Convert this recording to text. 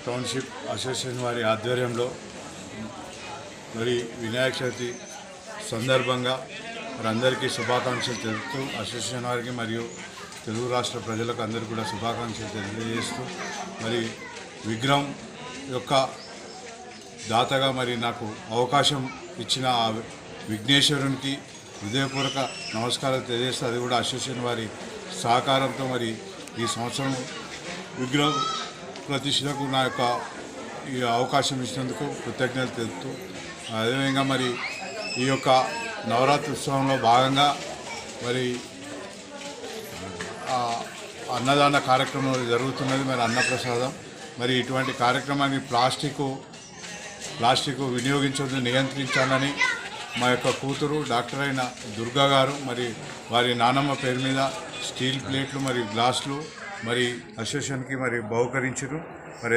Township association వారి ఆధ్వర్యంలో మరి వినాయక చవితి సందర్భంగా మరి అందరికీ శుభాకాంక్షలు తెలుపుతూ అసోసియేషన్ వారికి మరియు తెలుగు రాష్ట్ర ప్రజలకు అందరికీ కూడా శుభాకాంక్షలు తెలియజేస్తూ మరి విగ్రహం యొక్క దాతగా మరి నాకు అవకాశం ఇచ్చిన ఆ విఘ్నేశ్వరునికి హృదయపూర్వక నమస్కారాలు తెలియజేస్తూ అది కూడా అసోసియేషన్ వారి సహకారంతో మరి ఈ సంవత్సరం విగ్రహం ప్రతిష్టకు నా యొక్క ఈ అవకాశం ఇచ్చినందుకు కృతజ్ఞతలు తెలుపుతూ అదేవిధంగా మరి ఈ యొక్క నవరాత్రి ఉత్సవంలో భాగంగా మరి అన్నదాన కార్యక్రమం జరుగుతున్నది. మరి అన్నప్రసాదం మరి ఇటువంటి కార్యక్రమాన్ని ప్లాస్టిక్ వినియోగించడం నియంత్రించాలని మా యొక్క కూతురు డాక్టర్ అయిన దుర్గా గారు మరి వారి నానమ్మ పేరు మీద స్టీల్ ప్లేట్లు మరియు గ్లాసులు మరి అసోసియేషన్కి మరి బహుకరించారు. మరి